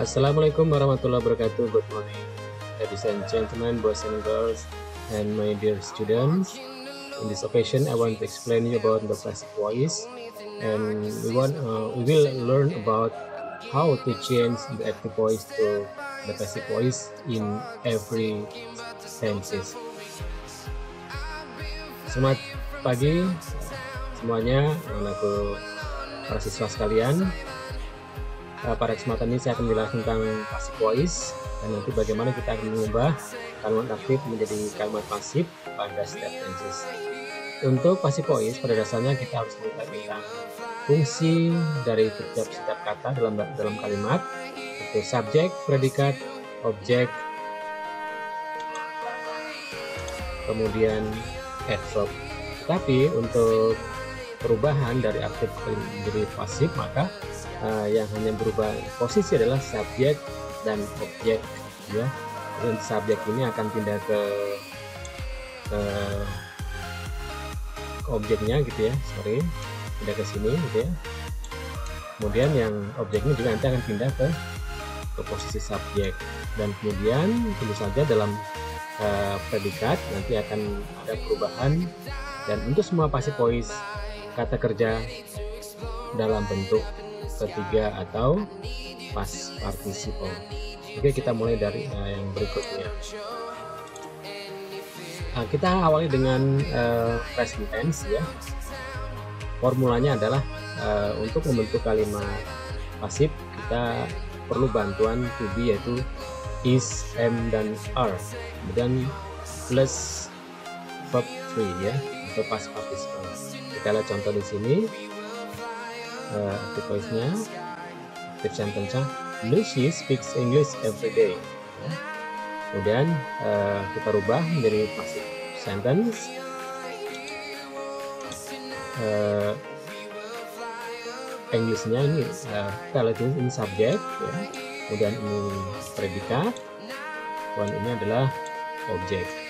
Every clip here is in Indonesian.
Assalamualaikum warahmatullahi wabarakatuh. Good morning, ladies and gentlemen, boys and girls, and my dear students. In this occasion, I want to explain you about the passive voice, and we will learn about how to change the active voice to the passive voice in every tenses. Selamat pagi semuanya, anakku, para siswa sekalian. Pada kesempatan ini saya akan menjelaskan tentang passive voice dan nanti bagaimana kita akan mengubah kalimat aktif menjadi kalimat pasif pada setiap tenses. Untuk passive voice pada dasarnya kita harus mengetahui tentang fungsi dari setiap kata dalam kalimat, itu subjek, predikat, objek, kemudian adverb. Tapi untuk perubahan dari aktif menjadi pasif, maka yang hanya berubah posisi adalah subjek dan objek, ya. Dan subjek ini akan pindah ke objeknya, gitu ya, pindah ke sini, gitu ya. Kemudian yang objeknya juga nanti akan pindah ke posisi subjek, dan kemudian tentu saja dalam predikat nanti akan ada perubahan. Dan untuk semua passive voice, kata kerja dalam bentuk ketiga atau past participle. Oke, kita mulai dari yang berikutnya. Kita awali dengan present tense, ya. Formulanya adalah untuk membentuk kalimat pasif kita perlu bantuan to be, yaitu is, am, dan are, kemudian plus verb 3, ya, untuk past participle. Kita lihat contoh di sini. Active voice-nya, active sentence-nya, Lucy speaks English every day. Ya. Kemudian kita rubah menjadi passive sentence. English-nya ini kita lihat ini subjek, ya. Kemudian ini predikat, dan ini adalah objek.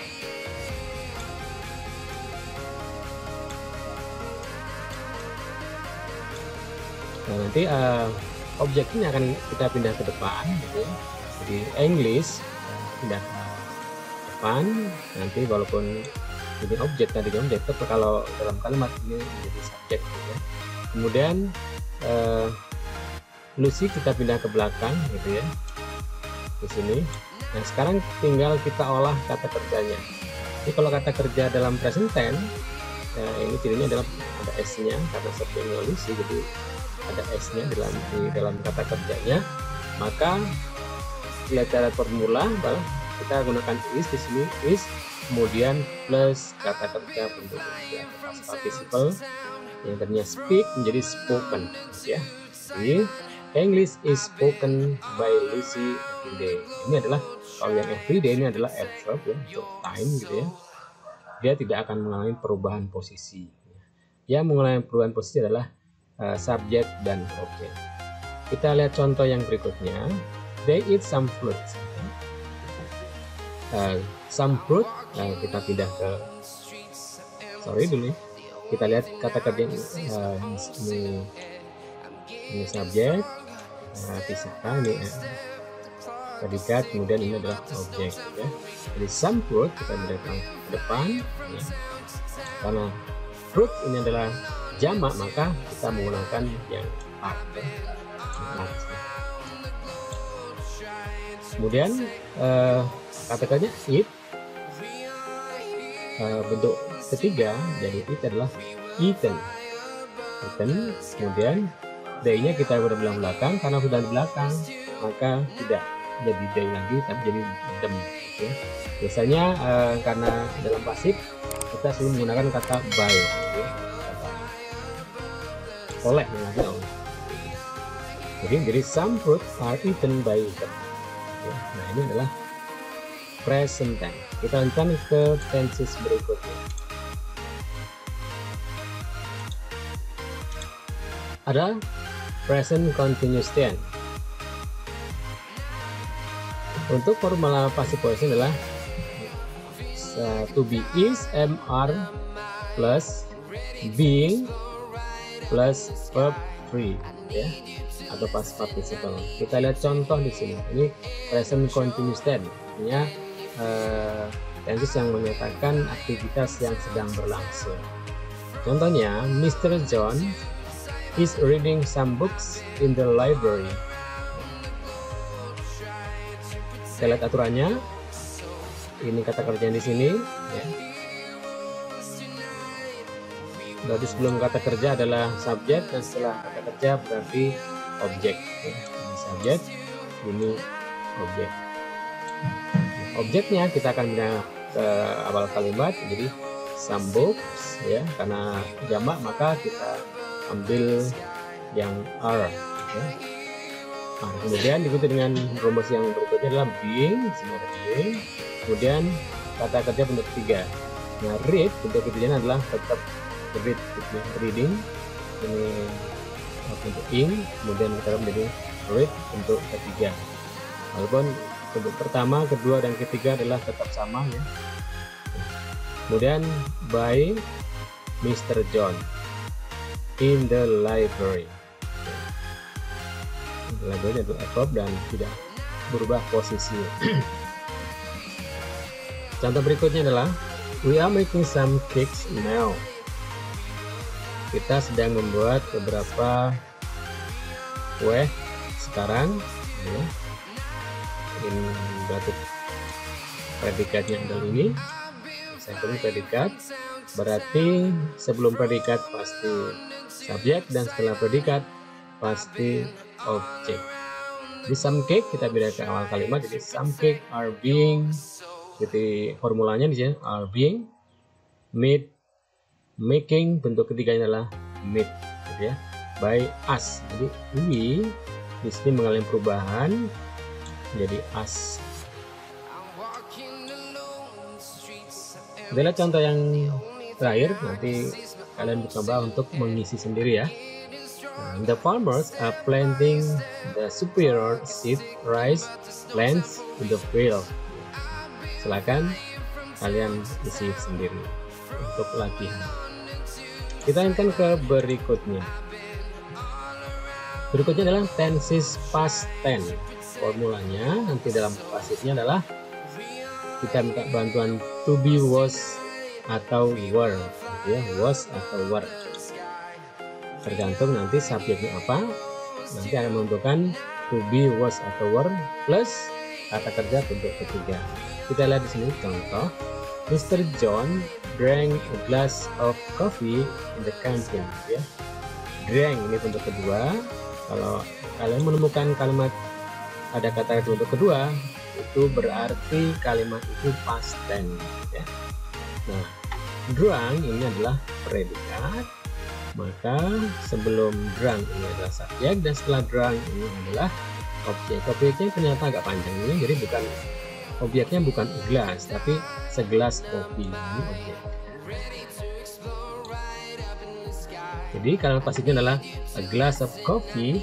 Nah, nanti objek ini akan kita pindah ke depan, gitu ya. Jadi English pindah ke depan. Nanti walaupun ini objek, tadi objek, tapi kalau dalam kalimat ini menjadi subjek, gitu ya. Kemudian Lucy kita pindah ke belakang, gitu ya, di sini. Nah, sekarang tinggal kita olah kata kerjanya. Jadi kalau kata kerja dalam present tense, ini cirinya adalah ada s-nya karena sebelumnya Lucy, jadi ada s-nya di dalam kata kerjanya. Maka lihat cara formula, kita gunakan is di sini, is, kemudian plus kata kerja bentuk past participle yang tadinya speak menjadi spoken, ya. Jadi English is spoken by Lucy every day. Ini adalah, kalau yang everyday ini adalah adverb, ya, untuk time, gitu ya. Dia tidak akan mengalami perubahan posisi. Yang mengalami perubahan posisi adalah subjek dan objek. Kita lihat contoh yang berikutnya. They eat some fruits. Some fruit. Kita pindah ke dulu. Kita lihat kata kerja ini subjek, fisika, ini predikat, kemudian ini adalah objek, ya. Jadi some fruit kita pindah ke depan, ya. Karena fruit ini adalah jamak, maka kita menggunakan yang part, ya. Kemudian kata kerja eat, bentuk ketiga, jadi it adalah eaten. Kemudian day-nya kita udah bilang belakang, karena sudah di belakang maka tidak jadi day lagi, tapi jadi them, ya. Biasanya karena dalam pasif kita selalu menggunakan kata by, ya. Oleh, jadi some fruit are eaten by them, ya. Nah, ini adalah present tense. Kita lanjutkan ke tenses berikutnya. Ada present continuous tense. Untuk formula passive voice adalah to be, is, am, are plus being plus verb 3, ya. atau past participle. Kita lihat contoh di sini. Ini present continuous tense, artinya tenses yang menyatakan aktivitas yang sedang berlangsung. Contohnya, Mr. John is reading some books in the library. Kita lihat aturannya. Ini kata kerja di sini. Ya. Berarti sebelum kata kerja adalah subjek, dan setelah kata kerja berarti objek. Ya. Ini subjek, ini objek. Objeknya kita akan pindah ke awal kalimat, jadi some books, ya, karena jamak maka kita ambil yang are. Ya. Nah, kemudian diikuti dengan rumus yang berikutnya adalah being, being. Kemudian kata kerja bentuk ketiga. Nah, read bentuk ketiganya adalah tetap read, reading. Ini bentuk ing, kemudian kita menjadi read bentuk ketiga. Walaupun bentuk pertama, kedua, dan ketiga adalah tetap sama, ya. Kemudian by Mr. John in the library. Library adalah verb dan tidak berubah posisi. Contoh berikutnya adalah we are making some cakes now. Kita sedang membuat beberapa kue sekarang. Ya. Ini berarti predikatnya adalah ini. Saya pilih predikat. Berarti sebelum predikat pasti subjek, dan setelah predikat pasti objek. Di some cake kita beda ke awal kalimat, jadi some cake are being. Jadi formulanya di sini are being made, making bentuk ketiganya adalah made, gitu ya, by us. Jadi we di sini mengalami perubahan menjadi us. Kita lihat contoh yang terakhir, nanti kalian coba untuk mengisi sendiri, ya. The farmers are planting the superior seed rice plants in the field. Silakan kalian isi sendiri untuk latihan. Kita lanjutkan ke berikutnya. Berikutnya adalah tenses past tense. Formulanya nanti dalam pasifnya adalah kita minta bantuan to be, was, atau were, ya, was atau were. Tergantung nanti subjeknya apa, nanti akan menentukan to be, was, atau were plus kata kerja bentuk ketiga. Kita lihat di sini contoh. Mr. John drank a glass of coffee in the canteen. Ya. Drank ini bentuk kedua. Kalau kalian menemukan kalimat ada kata bentuk kedua, itu berarti kalimat itu past tense. Ya. Nah, drank ini adalah predikat. Maka sebelum drank ini adalah subjek, dan setelah drank ini adalah objek. Objeknya ternyata agak panjang ini, jadi objeknya bukan gelas, tapi segelas kopi. Ini objek. Jadi kalimat pasifnya adalah a glass of coffee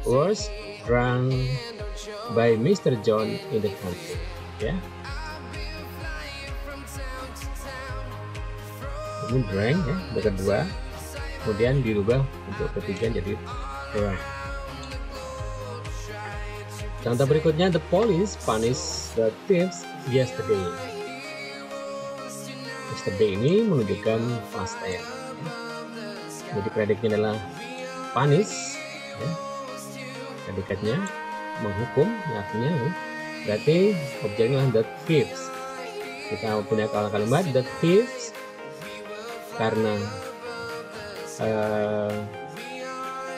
was drunk by Mr. John in the canteen. Ya. Ini drank, ya, bentuk kedua. Kemudian dirubah untuk ketiga jadi drank. Contoh berikutnya, the police punished the thieves yesterday. Yesterday ini menunjukkan past tense. Jadi predikatnya adalah punish, ya. Predikatnya menghukum, artinya, ya. Berarti objeknya adalah the thieves. Kita punya kalimat the thieves karena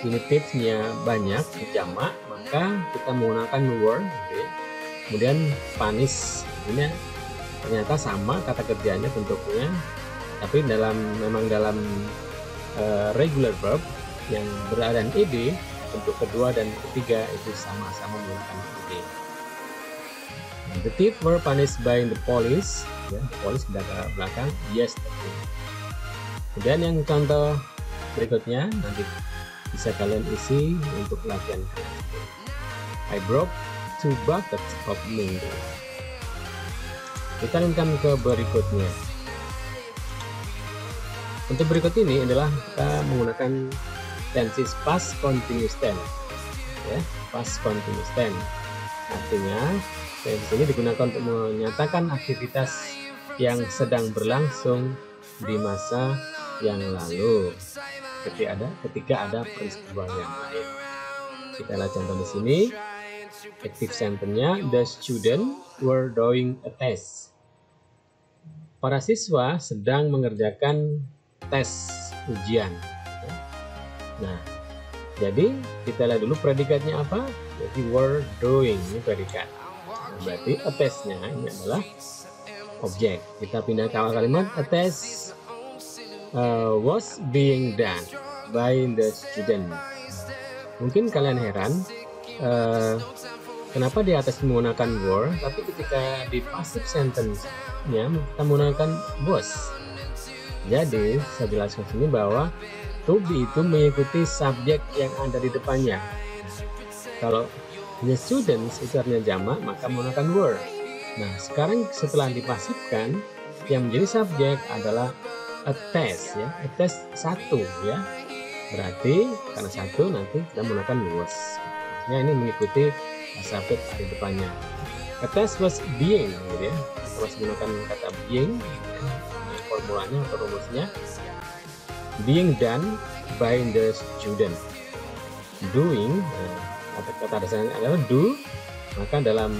ini tipsnya banyak, jamak, maka kita menggunakan were, gitu ya. Kemudian punish ini ternyata sama kata kerjanya bentuknya, tapi memang dalam regular verb yang beradakan ed, bentuk kedua dan ketiga itu sama-sama menggunakan ed. The thief were punished by the police, ya, police ke belakang yesterday. Kemudian yang contoh berikutnya nanti bisa kalian isi untuk latihan kalian. I broke 2 buckets of mango. Kita lanjutkan ke berikutnya. Untuk berikut ini adalah kita menggunakan tenses past continuous tense. ya, past continuous tense. Artinya tense ini digunakan untuk menyatakan aktivitas yang sedang berlangsung di masa yang lalu ketika ada peristiwa yang lain. Kita lihat contoh di sini. Active sentence-nya, the student were doing a test. Para siswa sedang mengerjakan tes ujian. Nah, jadi kita lihat dulu predikatnya apa. Jadi were doing ini predikat. Nah, berarti a test-nya ini adalah objek. Kita pindah ke awal kalimat. A test was being done by the student. Mungkin kalian heran kenapa di atas menggunakan were, tapi ketika di passive sentence-nya kita menggunakan was. Jadi saya jelaskan sini bahwa to be itu mengikuti subjek yang ada di depannya. Kalau the students itu artinya jamak, maka menggunakan were. Nah, sekarang setelah dipasifkan, yang menjadi subjek adalah a test, ya, a test satu, ya. Berarti karena satu nanti kita menggunakan was. Ya, ini mengikuti subjek di depannya. A test was being, gitu ya. Kita masih menggunakan kata being, ya. Formulanya atau rumusnya being done by the student. Doing, kata dasarnya adalah do, maka dalam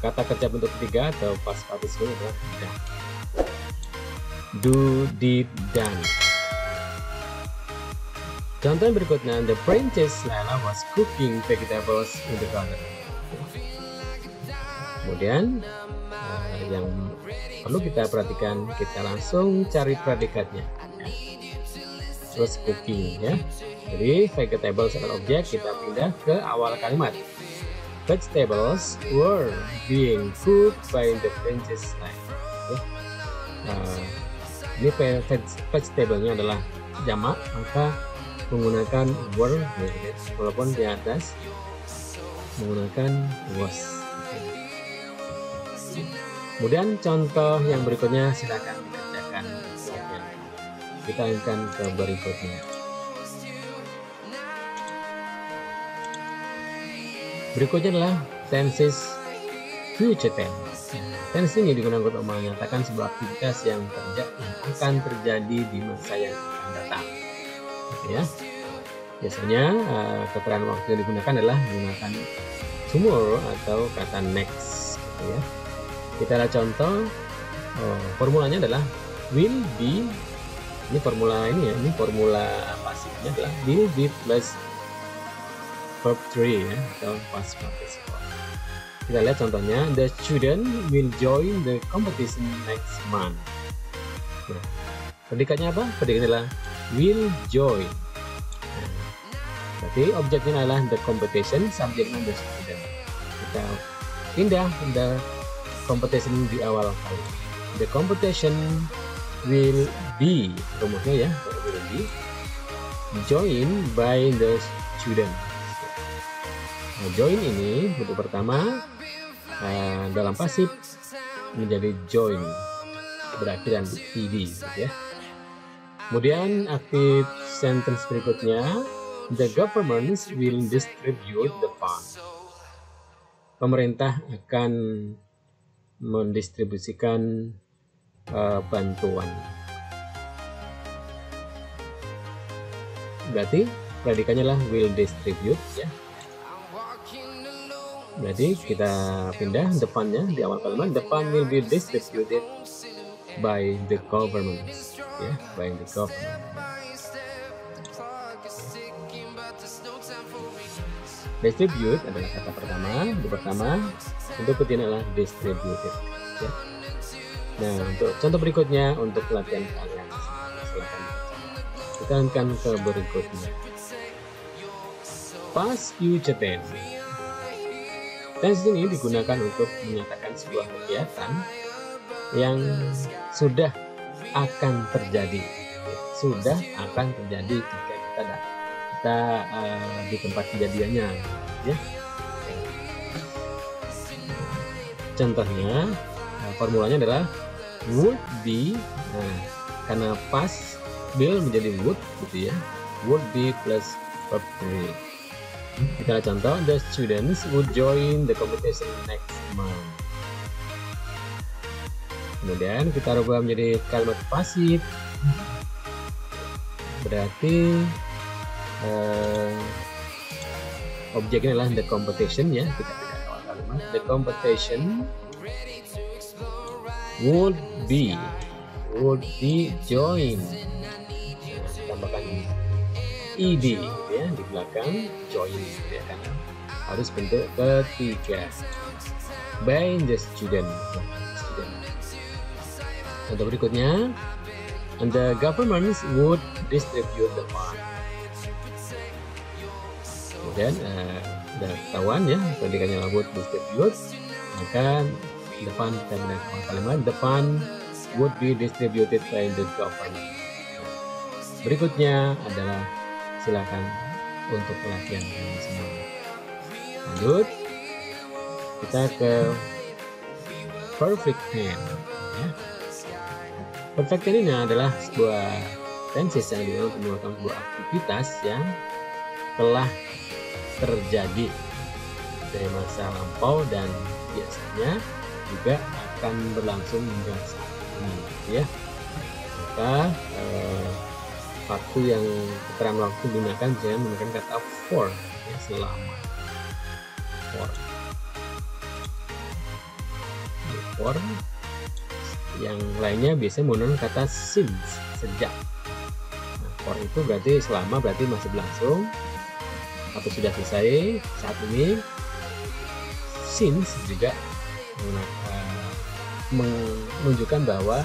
kata kerja bentuk ketiga atau past participle adalah done. Do, did, done. Contoh berikutnya, the princess Layla was cooking vegetables in the garden. Kemudian yang perlu kita perhatikan, kita langsung cari predikatnya. Was cooking, ya. Jadi vegetables adalah objek, kita pindah ke awal kalimat. Vegetables were being cooked by the princess Layla. Ini vegetable-nya adalah jamak, maka menggunakan were, walaupun di atas menggunakan was. Kemudian contoh yang berikutnya silakan dikerjakan. Kita akan ke berikutnya. Berikutnya adalah tenses future tense. Tense ini digunakan untuk menyatakan sebuah aktivitas yang akan terjadi di masa yang akan datang. Ya, biasanya keterangan waktu yang digunakan adalah menggunakan tomorrow atau kata next, gitu ya. Kita lihat contoh, formulanya adalah will be. Ini formula ini ya, ini formula pasifnya adalah will be plus verb 3, ya, atau past participle. Kita lihat contohnya, the student will join the competition next month. Nah, predikatnya apa? Predikatnya adalah will join. Nah, berarti objeknya adalah the competition, subjeknya the student. Kita pindah the competition di awal kali. The competition will be, rumusnya ya, will be joined by the student. Nah, join ini bentuk pertama dalam pasif menjadi join, berakhiran ed, gitu ya. Kemudian aktif sentence berikutnya, the government will distribute the funds. Pemerintah akan mendistribusikan bantuan. Berarti predikannya lah will distribute, ya. Berarti kita pindah depannya di awal kalimat, the fund will be distributed by the government, ya, by the government. Distribute adalah kata pertama, untuk pertama, untuk kedua adalah distributed, ya. Nah, untuk contoh berikutnya untuk pelatihan kalian, silakan kita akan ke berikutnya. Past future tense. Tense ini digunakan untuk menyatakan sebuah kegiatan yang sudah akan terjadi, sudah akan terjadi jika kita di tempat kejadiannya, ya. Contohnya, formulanya adalah would be. Nah, karena past will menjadi would, gitu ya. Would be plus verb 3. Kita lihat contoh, the students would join the competition next month. Kemudian kita rubah menjadi kalimat pasif, berarti objeknya adalah the competition ya, kita tidak awal kalimat. The competition would be join. Tambahkan ed ya di belakang join ya, karena harus bentuk ketiga. By the student. Contoh berikutnya, and the government would distribute the fund. Kemudian udah ketahuan ya predikannya would distribute, maka the fund dan kalimat the fund would be distributed by the government. Berikutnya adalah silakan untuk pelatihan kalian semua. Lanjut kita ke perfect tense ya. Perfect tense ini adalah sebuah tenses yang digunakan untuk melakukan sebuah aktivitas yang telah terjadi dari masa lampau dan biasanya juga akan berlangsung hingga saat ini ya. Maka waktu yang keterangan waktu digunakan jangan menggunakan kata for ya, selama for. Yang lainnya biasanya menggunakan kata since, sejak. Nah, for itu berarti selama, berarti masih berlangsung atau sudah selesai saat ini. Since juga menunjukkan bahwa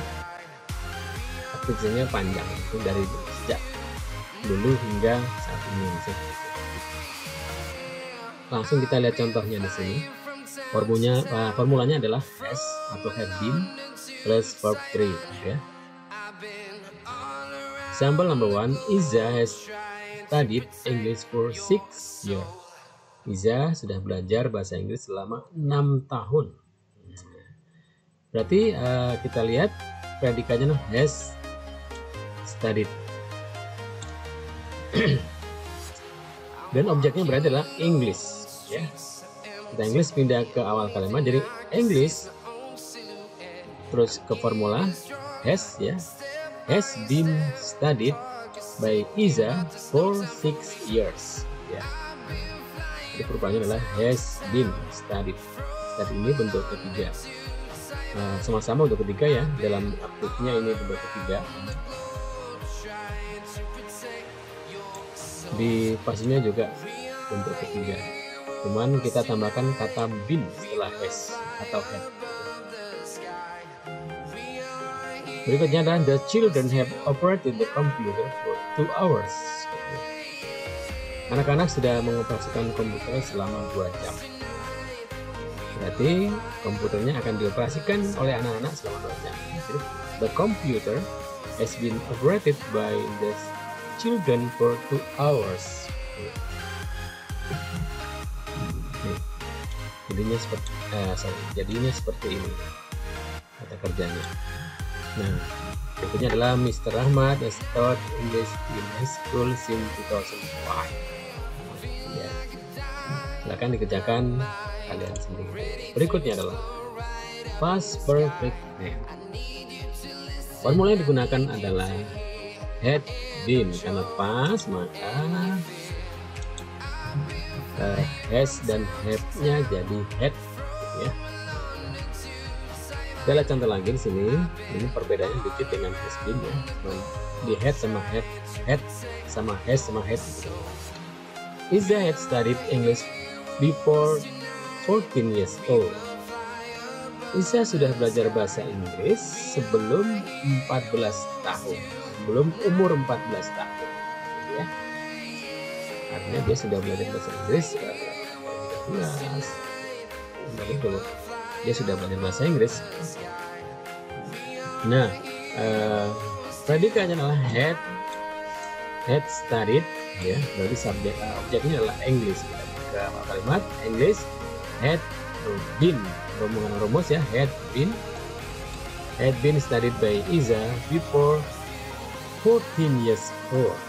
aktivitasnya panjang, itu dari sejak dulu hingga saat ini. Langsung kita lihat contohnya di sini. Formulanya adalah has atau have been plus verb 3 ya. Example number 1, Iza has studied English for 6 years. Iza sudah belajar bahasa Inggris selama 6 tahun. Berarti kita lihat predikatnya has studied. Dan objeknya berarti adalah English ya. Kita English pindah ke awal kalimat jadi English, terus ke formula has ya, has been studied by Iza for 6 years ya. Jadi perubahannya adalah has been studied. Studied ini bentuk ketiga. Sama-sama untuk ketiga ya, dalam aktifnya ini bentuk ketiga. Di pasifnya juga bentuk ketiga. Cuman kita tambahkan kata been setelah has atau have. Berikutnya adalah the children have operated the computer for 2 hours. Anak-anak sudah mengoperasikan komputer selama 2 jam. Berarti komputernya akan dioperasikan oleh anak-anak selama 2 jam. Jadi, the computer has been operated by the children for 2 hours. Jadinya seperti ini kata kerjanya. Nah, berikutnya adalah Mr. Rahmat has taught English in high school since 2005. Ya. Silakan dikerjakan kalian sendiri. Berikutnya adalah past perfect tense. Formula yang digunakan adalah had been, karena past maka has dan have-nya jadi had ya. Kita lihat contoh lagi di sini. Ini perbedaannya dikit dengan has been ya. Di had sama had sama has sama had. Iza had studied English before 14 years old. Iza sudah belajar bahasa Inggris sebelum 14 tahun. Sebelum umur 14 tahun ya. Artinya dia sudah belajar bahasa Inggris dia sudah belajar bahasa Inggris. Nah, predikatnya adalah had studied ya, berarti objeknya adalah English. Kita ke kalimat English had been, rombongan rumus ya, had been studied by Iza before 14 years old.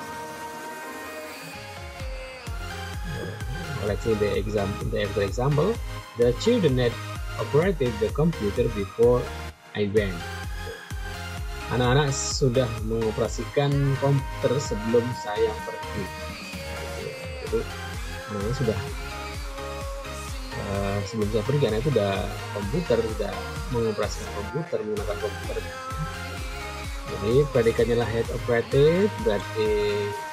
let's say the example, the children had operated the computer before I went. Anak-anak sudah mengoperasikan komputer sebelum saya pergi. Jadi anak-anak sudah sebelum saya pergi, anak itu sudah mengoperasikan komputer, menggunakan komputer. Jadi predikatnya lah had operated, berarti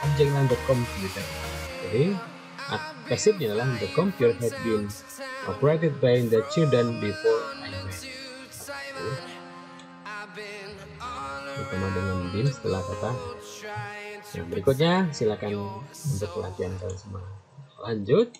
objeknya the computer. Jadi pasifnya adalah the computer had been operated by the children before I went. Ditambah dengan been setelah kata. Yang berikutnya silakan untuk pelatihan kalian semua. Lanjut.